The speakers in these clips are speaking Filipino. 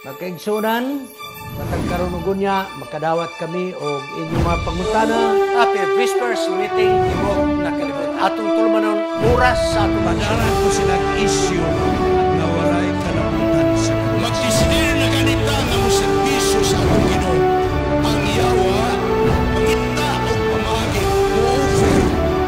Magkaigsunan, matang karunugon niya, makadawat kami o inyong mga pangutana. Happy Whispers meeting ibog na kalibot. Atong tulmanon oras sa atong Pag-aral ko silang issue na walay kalabutan sa Diyos. Magdesidir na ganita nga mo serbisyo sa atong Ginoo. Ang yawa, mangita o pamagi, mo-offer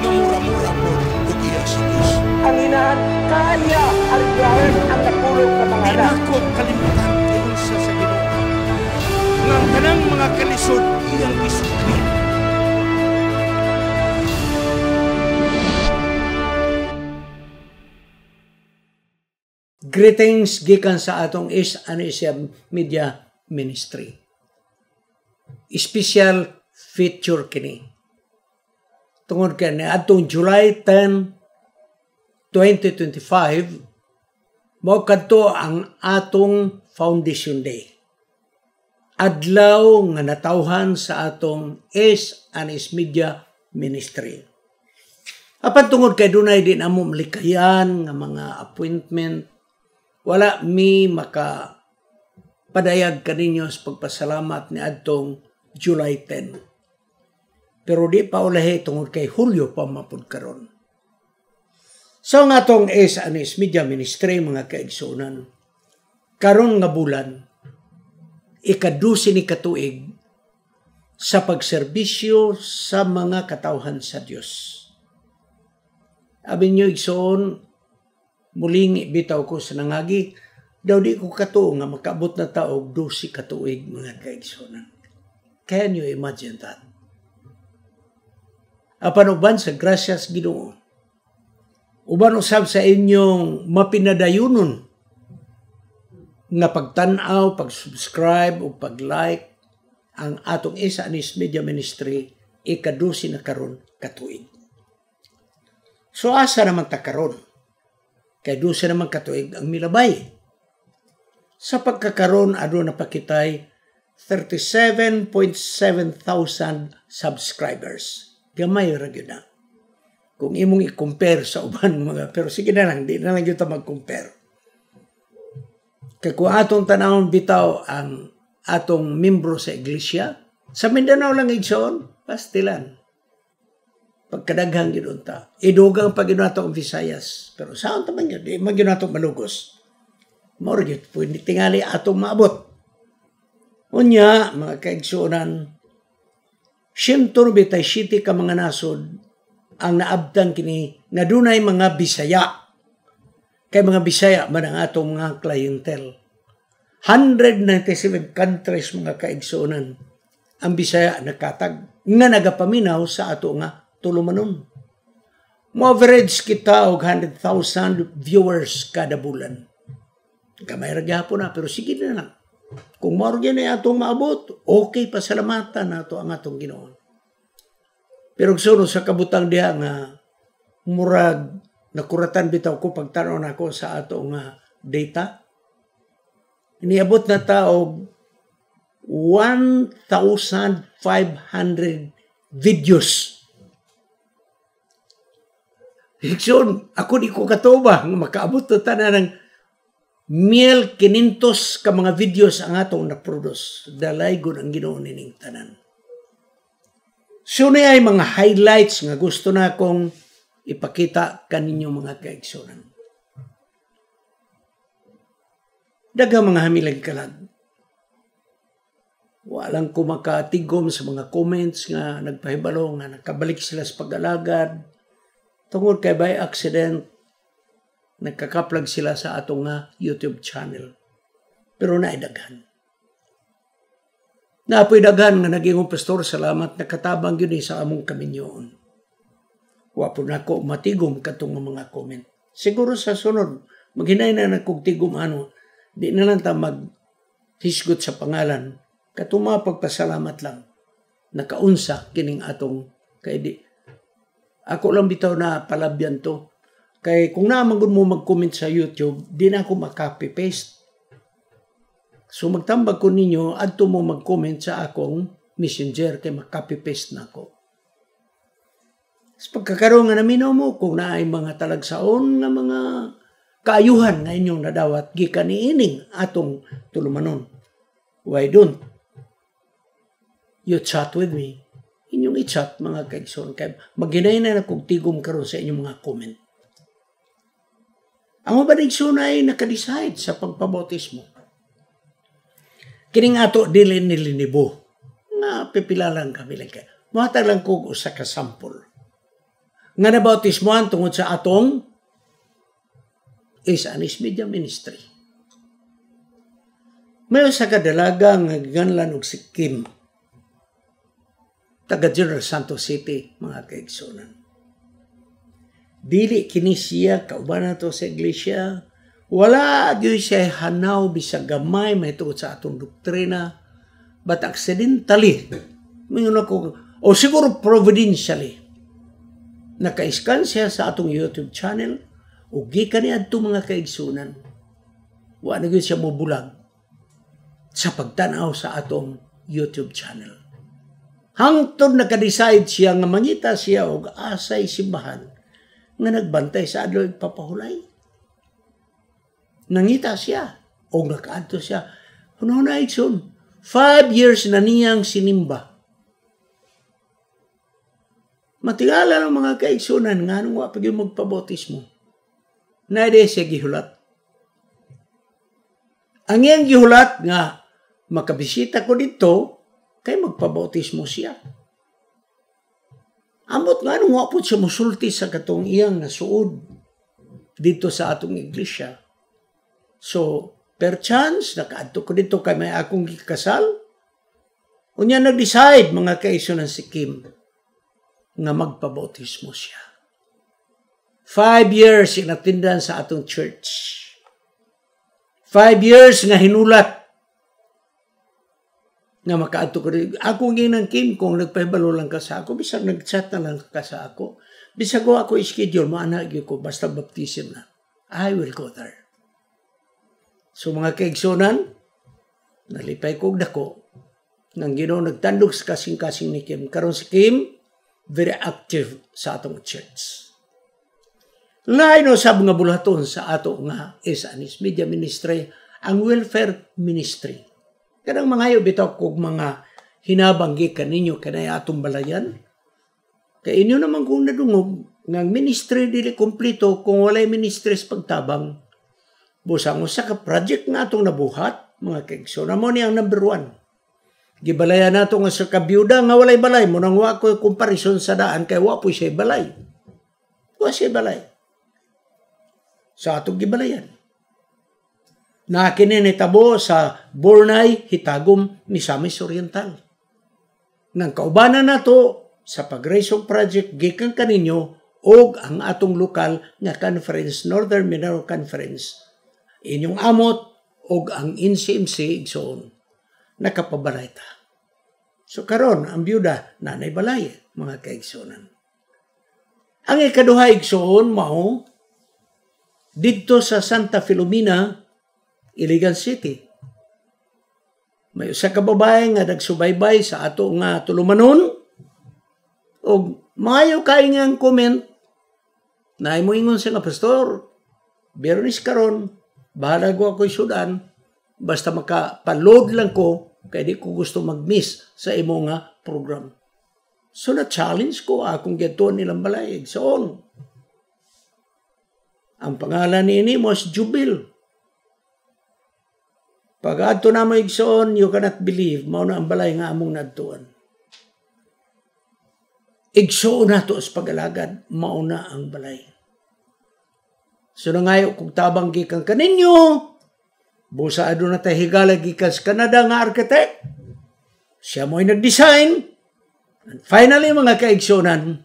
na mura-mura po ug iya sa Diyos. ang inahan kanya aligaran ang napulog sa mga Di anak. na ko kalimutan tiyon sa Ginoo. Nga ang tanang mga kalisod iyang isukli. Greetings gikan sa atong Anesia Media Ministry. Special feature kini. Tungod kani atong July 10, 2025 mao kadto ang atong Foundation Day. Adlaw nga natawhan sa atong Anesia Media Ministry. Apan tungod kay dunay din amo malikayan nga mga appointment, wala mi maka padayag kaninyo sa pagpasalamat ni adtong July 10. Pero di pa ulahi tungod kay Hulyo pa mapud karon. So nga atong Anesia Media Ministry mga kaigsunan, karon nga bulan ika-12 ni katuig sa pagserbisyo sa mga katawhan sa Dios. Abi nyo igsoon, muling bitaw ko sa nangagi, daw di ko katuo nga makaabot na taog 12 katuig mga kaigsunan. Can you imagine that? Apan uban sa grasyas Ginoo, uban usab sa inyong mapinadayunon nga pagtan-aw, pag-subscribe o pag-like ang atong Anesia Media Ministry ika-12 na karon katuig. So asa naman ta karon? Kay 12 naman katuig ang milabay. Sa pagkakaroon ado na pakitay 37.7 thousand subscribers. Gamay ra gyud na. Kung imong i-compare sa uban mga, pero sige na lang, di na lang gyud ta mag-compare. Kaya kung atong tanawon bitaw ang atong membro sa iglesia, sa Mindanao lang igsoon, pastilan. Pagkadaghang ginunta. Idugang pag ginunta ang Visayas. Pero saan taman yun? Di mag-ginunta malugos. Mauro yun, pwede tingali atong maabot. Unya, mga kaigsunan, 197 ka mga nasod ang naabdan kini nga dunay mga Bisaya. Kay mga Bisaya man ang atong mga clientele. 197 countries mga kaigsunan ang Bisaya nakatag nga nagapaminaw sa ato nga tulumanon. Mo average kita og 100,000 viewers kada bulan. Kamay ra gyapon na pero sige na lang. Kung mao gyud ay atong maabot, okay pasalamatan nato ang atong Ginoo. Pero sunod sa kabutang diha nga murag nakuratan bitaw ko pagtanaw nako sa ato nga data. Iniabot na ta og 1,500 videos. Higson, ako di ko katuba nga makaabot na ta na ng 1,500 ka mga videos ang atong na-produce. Dalay gud ang Ginoo nining tanan. So na ay mga highlights nga gusto na akong ipakita kaninyo mga kaigsunan. Daghang mga hamilag kalag. Walang ko makatigom sa mga comments nga nagpahibalo nga nakabalik sila sa pag-alagad. Tungod kay by accident, nagkakaplag sila sa atong nga YouTube channel. Pero naidaghan. Naapoy daghan nga naging pastor, salamat nakatabang yun sa among kaminyoon. Wapo na ako matigom katong mga comment. Siguro sa sunod, maghinay na nagkugtigom ano, di na lang ta maghisgot sa pangalan. Katong mga pagpasalamat lang. Nakaunsa kining atong kay di. Ako lang bitaw na palabyan to. Kay kung naman mo mag-comment sa YouTube, di na ako mag-copy-paste. So magtambag ko ninyo, adto mo mag-comment sa akong messenger kay mag-copy-paste na ako. Sa pagkakaroon nga naminaw mo, kung naay mga talagsaon nga mga kaayuhan nga inyong nadawat gikan niining atong tulumanon. Why don't you chat with me? Inyong i-chat mga kaigsoon kay maghinay na kog tigom karon sa inyong mga comment. Ang mga igsoon ay nakadecide sa pagpabautismo. Kining ato dili nilinibo nga pipila lang kami lang kay. Muhatag lang kog usa ka sample. Nga nabautismoan tungod sa atong Isanis Media Ministry. May usa ka dalaga nga giganlan og si Kim, taga General Santos City, mga kaigsunan. Dili kini siya kauban nato sa iglesia. Wala gyud siya hanaw bisag gamay mahitungod sa atong doktrina, but accidentally mingon ako o siguro providentially naka-scan siya sa atong YouTube channel o gikan niadto mga kaigsunan. Wa na gyud siya mobulag sa pagtanaw sa atong YouTube channel. Hangtod naka-decide siya nga mangita siya og asay simbahan nga nagbantay sa adlaw papahulay. Nangita siya o nakaadto siya. Hunahuna igsoon, 5 years na niyang sinimba. Matingala ng mga kaigsunan nga nung wapag yung magpabautismo. Naide siya gihulat. Ang iyang gihulat nga makabisita ko dito kay magpabautismo siya. Amot nga nung wapod siya musulti sa katong iyang nasuod dito sa atong iglesia. So, per chance, nakaadto ko dito kay may akong gikasal. Unya nag-decide mga kaigsunan si Kim nga magpabautismo siya. 5 years inatindan sa atong church. 5 years nga hinulat nga makaadto ko dito. Ako ginang Kim, kung nagpahibalo lang ka sa ako, bisag nag-chat na lang ka sa ako, bisag ko ako schedule, maanag ko, basta baptism na. I will go there. So mga kaigsunan, nalipay kog dako, nang Ginoo nagtandog sa kasing-kasing ni Kim. Karon si Kim, very active sa atong church. Lain usab nga bulaton sa ato nga Isanis Media Ministry, ang welfare ministry. Kanang mga bitaw kog mga hinabanggi kaninyo kanay atong balayan. Kay inyo naman kung nadungog nga ministry dili kompleto kung walay ministry sa pagtabang. Busang usa ka project nga atong nabuhat, mga kaigsoon. Amo ni ang number 1. Gibalayan nato nga sa kabyuda nga walay balay mo nang wa ko comparison sa daan kay wa po siya balay. Wa siya balay. Sa atong gibalayan. Na kini nitabo sa Bornay, Hitagom, Misamis Oriental. Nang kaubanan nato sa pag-raisong project gikan kaninyo og ang atong lokal nga conference, Northern Mindanao Conference. Inyong amot og ang NCMC igsoon nakapabalay ta. So karon ang byuda nanay balay mga kaigsunan. Ang ikaduha igsoon mao didto sa Santa Filomena, Iligan City. May usa ka babae nga nagsubaybay sa ato nga tulumanon og maayo kay nga comment na imo ingon sa nga pastor, Bernis karon bahala ko ako'y sudan basta makapaload lang ko kaya di ko gusto mag-miss sa imo nga program. So na-challenge ko akong gatuan nilang balay. So, ang pangalan ni Mos Jubil. Pag ato na mo igsoon, you cannot believe, mao na ang balay nga among nadtuan. Igsoon na to sa pag-alagad, mao na ang balay. So nangayo kung tabang gikan kaninyo, busa ado na tayo higala gikan sa Canada nga architect. Siya mo'y nag-design. And finally, mga kaigsonan,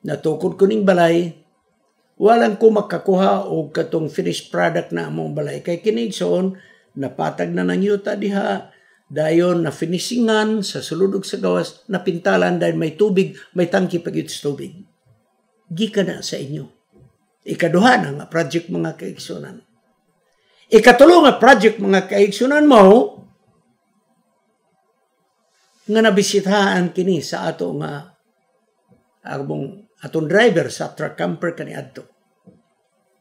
natukod ko ning balay, walang ko makakuha o katong finished product na among balay. Kay kinigsoon, napatag na ng yuta diha, dayon na finishingan sa suludog sa gawas, napintalan dahil may tubig, may tangki pag sa tubig. Gika na sa inyo. Ikaduha na nga project mga kaigsunan. Ikatulo nga project mga kaigsunan mo, nga nabisitahan kini sa ato nga atong driver sa truck camper kani adto.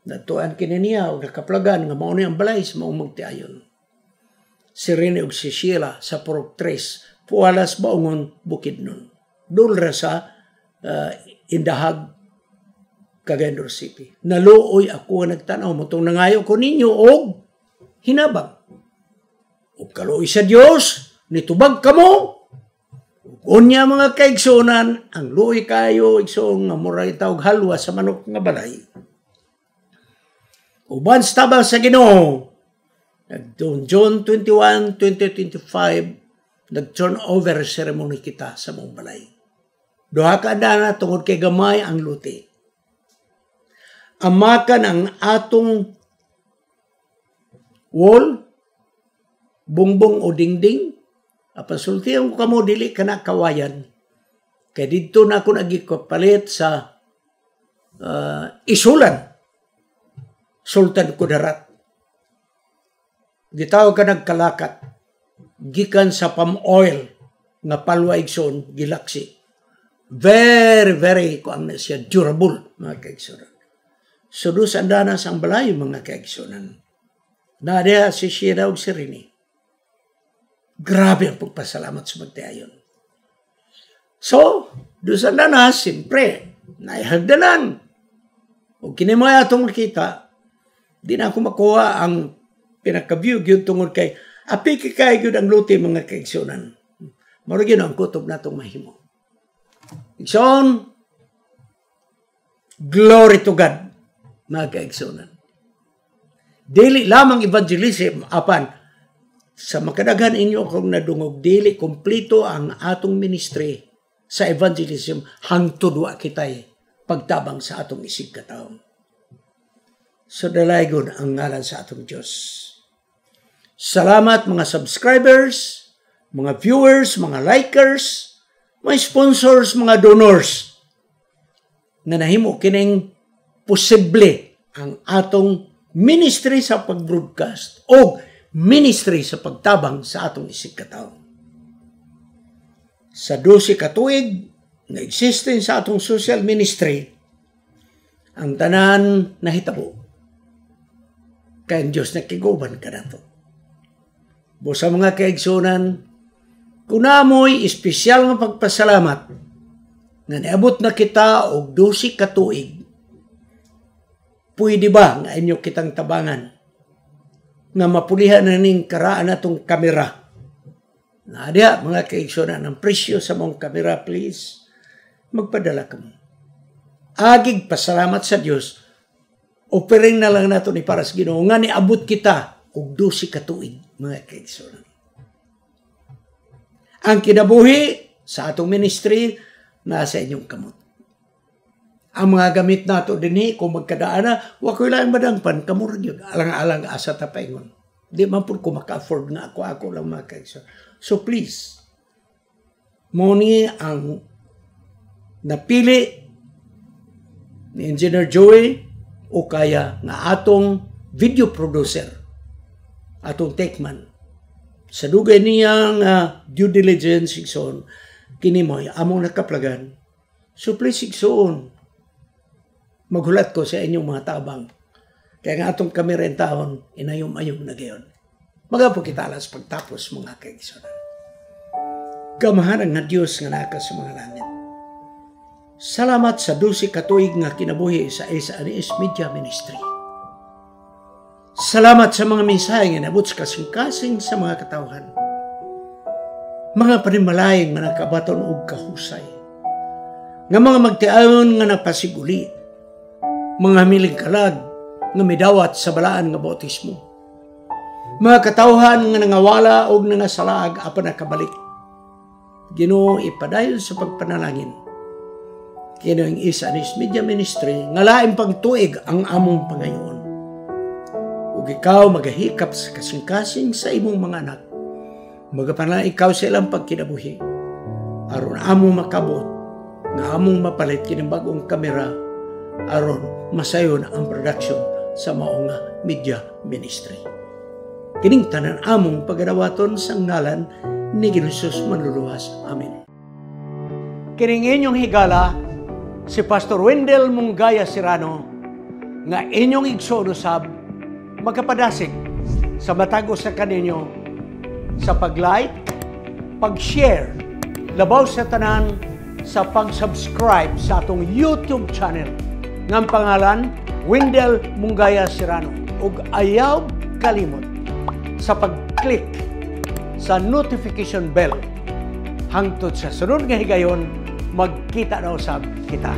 Natuan kini niya o nakaplagan nga mao ni ang balay sa maong magtiayon. Si Rene ug si Sheila sa Purok 3, pualas baungon Bukidnon. Dulra sa Indahag, Cagayan City. Naluoy ako nagtanaw mo itong nangayo ko ninyo og hinabang. O kaluoy sa Dios, nitubag kamo. Unya mga kaigsunan, ang luoy kayo, igsong nga muray tawag halwa sa manok nga balay. Uban tabang sa Ginoo, John 21, 20-25, nag-turn over ceremony kita sa mong balay. Duha ka na tungod kay gamay ang luti. Amakan ang atong wall, bungbong o dingding, apasultihan ko kamo dili ka na kawayan. Kaya dito na ako nagikapalit sa isulan. Sultan Kudarat. Gitawag ka nagkalakat. Gikan sa palm oil nga palwa igsoon gilaksi. Very, very kuang na siya durable, mga kaigsunan. So doon andanas ang balay, mga kaigsunan. Nadiya si Sheila ug si Rene. Grabe ang pagpasalamat sa magtiayon. So, doon andanas, siyempre, naihagdanan. O kinimoy atong makita, di na ako makuha ang pinaka-view yun tungod kay api kikay yun ang luti, mga kaigsunan. Marag yun ang kutob na itong mahimo. Igsoon, glory to God, mga kaigsunan. Dili lamang evangelism, apan, sa makadaghan inyo kung nadungog, dili kumplito ang atong ministry sa evangelism hangtod wa kitay pagtabang sa atong isig kataon. So dalaygon ang ngalan sa atong Diyos. Salamat mga subscribers, mga viewers, mga likers, mga sponsors, mga donors na nahimo kining posible ang atong ministry sa pag-broadcast o ministry sa pagtabang sa atong isig kataon. Sa 12 ka tuig na existing sa atong social ministry, ang tanan nahitabo. Kaya ang Diyos nakiguban ka na to. Sa mga kaigsunan, kung naamoy espesyal nga pagpasalamat nga niabot na kita og 12 ka tuig, pwede ba nga inyo kitang tabangan nga mapulihan na ning karaan natong kamera? Nadia, mga kaigsunan, ang presyo sa mong kamera, please, magpadala ka mo. Agig pasalamat sa Diyos, offering na lang nato ni para sa Ginoo nga niabot kita og 12 ka tuig, mga kaigsunan. Ang kinabuhi sa atong ministry nasa inyong kamot. Ang mga gamit nato dinhi kung magkadaana, wa koy lang madangpan kamura gyud alang-alang asa ta paingon. Di man pud ko maka-afford nga ako lang mga kaigsunan. So please, mo ni ang napili ni Engineer Joey o kaya nga atong video producer, atong techman. Sa dugay niyang due diligence, igsoon, kini mo'y among nakaplagan. So please, igsoon, maghulat ko sa inyong mga tabang. Kaya nga atong kamerentahon, inayom-ayom na gayon. Magapo kita alas pagtapos, mga kaigsunan. Gamahan nga Diyos nga naka sa mga langit. Salamat sa 12 ka tuig nga kinabuhi sa SRS Media Ministry. Salamat sa mga mensahe nga nabot sa kasing-kasing sa mga katawhan. Mga panimalayang nga nakabaton og kahusay. Nga mga magtiayon nga napasiguli. Mga miling kalag nga midawat sa balaan nga bautismo. Mga katawhan nga nangawala og nangasalaag apan nakabalik. Ginoo ipadayon sa pagpanalangin. Kino ang SRS Media Ministry nga laing pagtuig ang among pangayoon. Ug ikaw magahikap sa kasing-kasing sa imong mga anak. Magapanala ikaw sa ilang pagkinabuhi. Aron among makabot nga among mapalit kining bagong kamera aron masayon ang production sa maong media ministry. Kining tanan among pagadawaton sa ngalan ni Jesus manluluwas. Amen. Kining inyong higala, si Pastor Wendell Mungaya Serrano, nga inyong igsoon usab magkapadasig sa matag sa kaninyo sa pag-like, pag-share, labaw sa tanan sa pag-subscribe sa atong YouTube channel ng pangalan Wendell Mungaya Serrano ug ayaw kalimot sa pag-click sa notification bell hangtod sa sunod nga higayon magkita na usab kita.